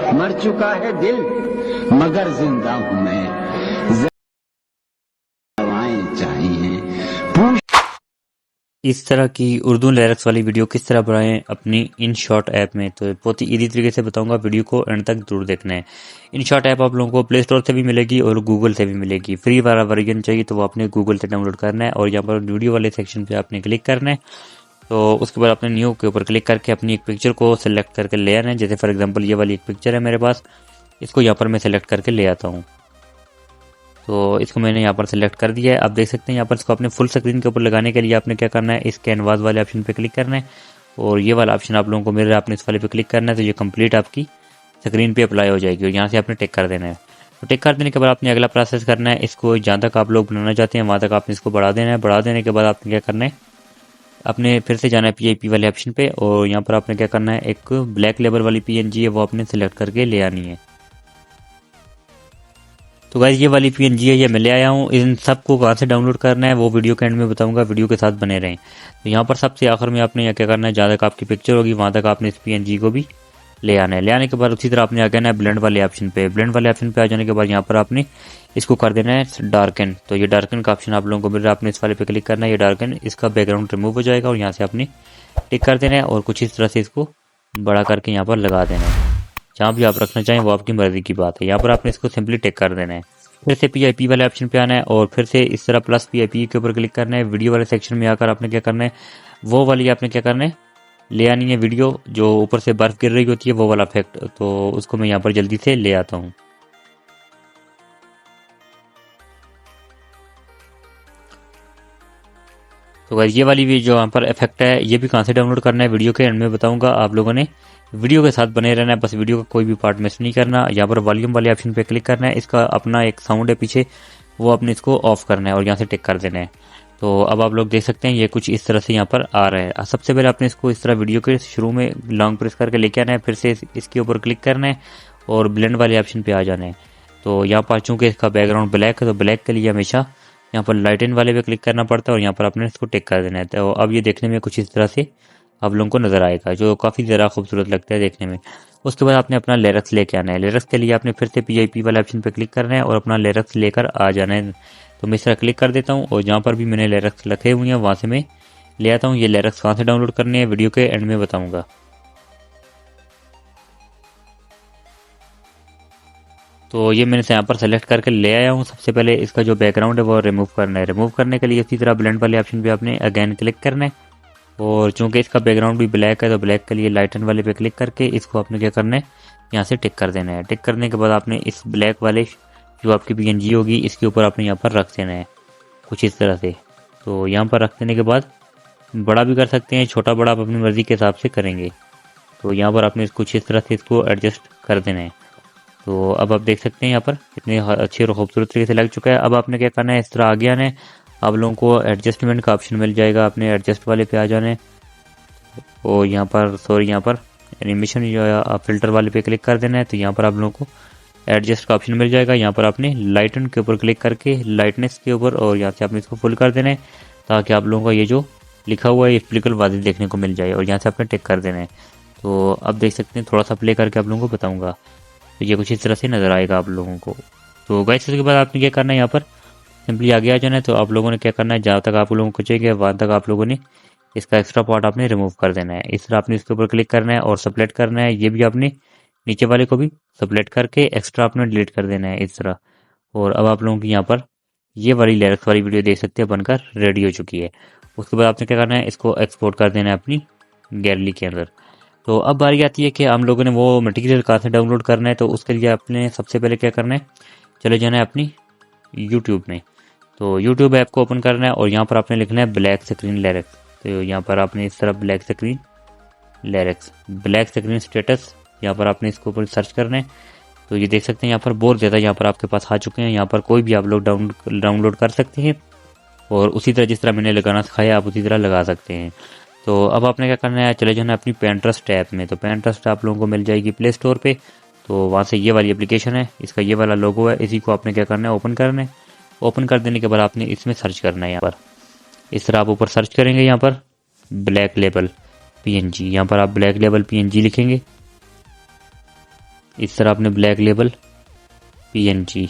मर चुका है दिल मगर जिंदा हूं मैं, दवाएं चाहिए पूछ। इस तरह की उर्दू लिरिक्स वाली वीडियो किस तरह बनाएं अपनी इन शॉर्ट ऐप में, तो बहुत ही इजी तरीके से बताऊंगा। वीडियो को एंड तक जरूर देखना है। इन शॉर्ट ऐप आप लोगों को प्ले स्टोर से भी मिलेगी और गूगल से भी मिलेगी। फ्री वाला वर्जन चाहिए तो वो आपने गूगल से डाउनलोड करना है और यहाँ पर वीडियो वाले सेक्शन पे आपने क्लिक करना है। तो उसके बाद आपने न्यू के ऊपर क्लिक करके अपनी एक पिक्चर को सिलेक्ट करके ले आना है। जैसे फॉर एग्जांपल ये वाली एक पिक्चर है मेरे पास, इसको यहाँ पर मैं सिलेक्ट करके ले आता हूँ। तो इसको मैंने यहाँ पर सिलेक्ट कर दिया है। आप देख सकते हैं यहाँ पर इसको अपने फुल स्क्रीन के ऊपर लगाने के लिए आपने क्या करना है, इस कैनवास वाले ऑप्शन पे क्लिक करना है और ये वाला ऑप्शन आप लोगों को मिल रहा है, आपने इस वाले पे क्लिक करना है तो ये कंप्लीट आपकी स्क्रीन पे अप्लाई हो जाएगी और यहाँ से आपने टिक कर देना है। तो टिक कर देने के बाद आपने अगला प्रोसेस करना है, इसको जहाँ तक आप लोग बनाना चाहते हैं वहाँ तक आपने इसको बढ़ा देना है। बढ़ा देने के बाद आपने क्या करना है, आपने फिर से जाना है PIP वाले ऑप्शन पे और यहाँ पर आपने क्या करना है, एक ब्लैक लेबल वाली PNG है वो आपने सिलेक्ट करके ले आनी है। तो गाइस ये वाली PNG है, ये मैं ले आया हूँ। इन सबको कहाँ से डाउनलोड करना है वो वीडियो के एंड में बताऊंगा, वीडियो के साथ बने रहें। तो यहाँ पर सबसे आखिर में आपने क्या करना है, जहाँ तक आपकी पिक्चर होगी वहाँ तक आपने इस PNG को भी ले आना है। ले आने के बाद उसी तरह आपने आ जाना है ब्लेंड वाले ऑप्शन पे। ब्लेंड वाले ऑप्शन पे आ जाने के बाद यहाँ पर आपने इसको कर देना है डार्कन। तो ये डार्कन का ऑप्शन आप लोगों को मिल रहा है, आपने इस वाले पे क्लिक करना है। ये डार्कन, इसका बैकग्राउंड रिमूव हो जाएगा और यहाँ से आपने टिक कर देना है और कुछ इस तरह से इसको बड़ा करके यहाँ पर लगा देना है। जहाँ भी आप रखना चाहें वो आपकी मर्जी की बात है। यहाँ पर आपने इसको सिंपली टिक कर देना है। फिर से PIP वाले ऑप्शन पे आना है और फिर से इस तरह प्लस PIP के ऊपर क्लिक करना है। वीडियो वाले सेक्शन में आकर आपने क्या करना है, वो वाली आपने क्या करना है, ले आनी है वीडियो जो ऊपर से बर्फ गिर रही होती है वो वाला इफेक्ट। तो उसको मैं यहाँ पर जल्दी से ले आता हूँ। तो गाइस ये वाली भी जो यहाँ पर इफेक्ट है ये भी कहाँ से डाउनलोड करना है वीडियो के एंड में बताऊंगा। आप लोगों ने वीडियो के साथ बने रहना है, बस वीडियो का कोई भी पार्ट मिस नहीं करना। यहाँ पर वॉल्यूम वाले ऑप्शन पे क्लिक करना है, इसका अपना एक साउंड है पीछे वो आपने इसको ऑफ करना है और यहाँ से टिक कर देना है। तो अब आप लोग देख सकते हैं ये कुछ इस तरह से यहाँ पर आ रहा है। सबसे पहले आपने इसको इस तरह वीडियो के शुरू में लॉन्ग प्रेस करके लेके आना है, फिर से इसके ऊपर क्लिक करना है और ब्लेंड वाले ऑप्शन पे आ जाना है। तो यहाँ पर चूंकि इसका बैकग्राउंड ब्लैक है तो ब्लैक के लिए हमेशा यहाँ पर लाइटन वाले पे क्लिक करना पड़ता है और यहाँ पर आपने इसको टिक कर देना है। तो अब ये देखने में कुछ इस तरह से आप लोगों को नजर आएगा जो काफ़ी ज़्यादा खूबसूरत लगता है देखने में। उसके बाद आपने अपना लिरिक्स लेके आना है। लिरिक्स के लिए आपने फिर से PIP वाले ऑप्शन पे क्लिक करना है और अपना लिरिक्स लेकर आ जाना है। तो मैं इस तरह क्लिक कर देता हूँ और जहाँ पर भी मैंने लिरिक्स लिखे हुए हैं वहाँ से मैं ले आता हूँ। ये लिरिक्स कहाँ से डाउनलोड करने हैं वीडियो के एंड में बताऊँगा। तो ये मैंने यहाँ पर सेलेक्ट करके ले आया हूँ। सबसे पहले इसका जो बैकग्राउंड है वो रिमूव करना है। रिमूव करने के लिए इसी तरह ब्लेंड वाले ऑप्शन पे आपने अगेन क्लिक करना है और चूंकि इसका बैकग्राउंड भी ब्लैक है तो ब्लैक के लिए लाइटन वाले पे क्लिक करके इसको आपने क्या करना है, यहाँ से टिक कर देना है। टिक करने के बाद आपने इस ब्लैक वाले जो आपकी PNG होगी इसके ऊपर आपने यहाँ पर रख देना है कुछ इस तरह से। तो यहाँ पर रख देने के बाद बड़ा भी कर सकते हैं, छोटा बड़ा आप अपनी मर्जी के हिसाब से करेंगे। तो यहाँ पर आपने कुछ इस तरह से इसको एडजस्ट कर देना है। तो अब आप देख सकते हैं यहाँ पर इतने अच्छे और खूबसूरत तरीके से लग चुका है। अब आपने क्या करना है, इस तरह आगे आना है। आप लोगों को एडजस्टमेंट का ऑप्शन मिल जाएगा, आपने एडजस्ट वाले पे आ जाना है और यहाँ पर एनिमेशन जो है आप फिल्टर वाले पे क्लिक कर देना है। तो यहाँ पर आप लोगों को एडजस्ट का ऑप्शन मिल जाएगा। यहाँ पर आपने लाइटन के ऊपर क्लिक करके लाइटनेस के ऊपर और यहाँ से आपने इसको फुल कर देना है ताकि आप लोगों का ये जो लिखा हुआ है ये बिल्कुल वाज़िह देखने को मिल जाए और यहाँ से आपने टिक कर देना है। तो अब देख सकते हैं, थोड़ा सा प्ले करके आप लोगों को बताऊँगा। तो ये कुछ इस तरह से नज़र आएगा आप लोगों को। तो गाइस उसके बाद आपने क्या करना है, यहाँ पर सिंपली आगे आ जाना है। तो आप लोगों ने क्या करना है, जहाँ तक आप लोगों को चाहिए वहाँ तक आप लोगों ने इसका एक्स्ट्रा पार्ट आपने रिमूव कर देना है। इस तरह आपने इसके ऊपर क्लिक करना है और सेलेक्ट करना है। ये भी आपने नीचे वाले को भी सेलेक्ट करके एक्स्ट्रा आपने डिलीट कर देना है इस तरह। और अब आप लोगों की यहाँ पर ये वाली लिरिक्स वाली वीडियो देख सकते हैं बनकर रेडी हो चुकी है। उसके बाद आपने क्या करना है, इसको एक्सपोर्ट कर देना है अपनी गैलरी के अंदर। तो अब बारी आती है कि हम लोगों ने वो मटेरियल कहाँ से डाउनलोड करना है। तो उसके लिए आपने सबसे पहले क्या करना है, चले जाना है अपनी यूट्यूब में। तो यूट्यूब ऐप को ओपन करना है और यहाँ पर आपने लिखना है ब्लैक स्क्रीन लिरिक्स। तो यहाँ पर आपने इस तरह black screen lyrics, black screen status, यहाँ पर आपने इसके ऊपर सर्च करना है। तो ये देख सकते हैं यहाँ पर बहुत ज़्यादा यहाँ पर आपके पास आ चुके हैं। यहाँ पर कोई भी आप लोग डाउनलोड कर सकते हैं और उसी तरह जिस तरह मैंने लगाना सिखाया आप उसी तरह लगा सकते हैं। तो अब आपने क्या करना है, चले जाना है अपनी Pinterest ऐप में। तो Pinterest आप लोगों को मिल जाएगी प्ले स्टोर पे। तो वहाँ से ये वाली एप्लीकेशन है, इसका ये वाला लोगो है, इसी को आपने क्या करना है, ओपन करना है। ओपन कर देने के बाद आपने इसमें सर्च करना है। यहाँ पर इस तरह आप ऊपर सर्च करेंगे, यहाँ पर ब्लैक लेबल PNG, यहाँ पर आप ब्लैक लेबल PNG लिखेंगे। इस तरह आपने ब्लैक लेबल PNG,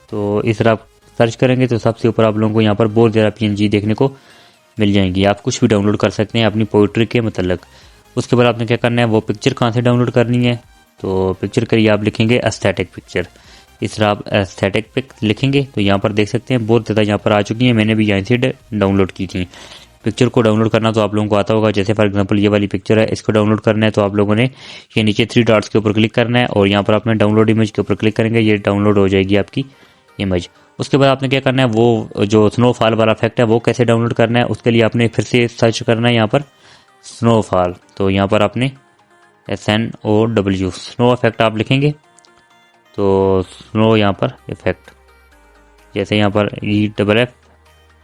तो इस तरह आप सर्च करेंगे तो सबसे ऊपर आप लोगों को यहाँ पर बहुत ज़्यादा PNG देखने को मिल जाएंगी। आप कुछ भी डाउनलोड कर सकते हैं अपनी पोइट्री के मतलब। उसके बाद आपने क्या करना है, वो पिक्चर कहाँ से डाउनलोड करनी है, तो पिक्चर के लिए आप लिखेंगे एस्थेटिक पिक्चर। इस तरह आप एस्थेटिक पिक लिखेंगे तो यहाँ पर देख सकते हैं बहुत ज़्यादा यहाँ पर आ चुकी हैं, मैंने भी यहाँ से डाउनलोड की थी। पिक्चर को डाउनलोड करना तो आप लोगों को आता होगा, जैसे फॉर एग्जांपल ये वाली पिक्चर है, इसको डाउनलोड करना है तो आप लोगों ने ये नीचे 3 डॉट्स के ऊपर क्लिक करना है और यहाँ पर आपने डाउनलोड इमेज के ऊपर क्लिक करेंगे, ये डाउनलोड हो जाएगी आपकी इमेज। उसके बाद आपने क्या करना है, वो जो स्नोफॉल वाला इफेक्ट है वो कैसे डाउनलोड करना है, उसके लिए आपने फिर से सर्च करना है यहाँ पर स्नोफॉल। तो यहाँ पर आपने SNOW स्नो इफेक्ट आप लिखेंगे तो स्नो यहाँ पर इफेक्ट, जैसे यहाँ पर EFF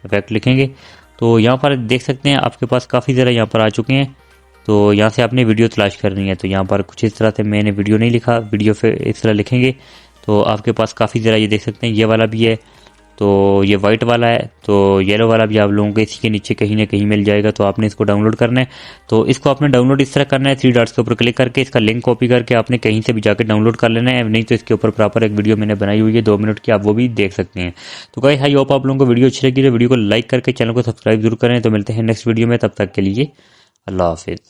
इफेक्ट लिखेंगे तो यहाँ पर देख सकते हैं आपके पास काफ़ी ज़रा यहाँ पर आ चुके हैं। तो यहाँ से आपने वीडियो तलाश करनी है, तो यहाँ पर कुछ इस तरह से मैंने वीडियो नहीं लिखा, वीडियो फिर इस तरह लिखेंगे तो आपके पास काफ़ी ज़रा ये देख सकते हैं, ये वाला भी है, तो ये वाइट वाला है, तो येलो वाला भी आप लोगों को इसी के नीचे कहीं ना कहीं मिल जाएगा। तो आपने इसको डाउनलोड करना है, तो इसको आपने डाउनलोड इस तरह करना है, 3 डॉट्स के ऊपर क्लिक करके इसका लिंक कॉपी करके आपने कहीं से भी जाकर डाउनलोड कर लेना है, नहीं तो इसके ऊपर प्रॉपर एक वीडियो मैंने बनाई हुई है 2 मिनट की, आप वो भी देख सकते हैं। तो गाइस आई होप आप लोगों को वीडियो अच्छी लगी, तो वीडियो को लाइक करके चैनल को सब्सक्राइब जरूर करें। तो मिलते हैं नेक्स्ट वीडियो में, तब तक के लिए अल्लाह हाफिज़।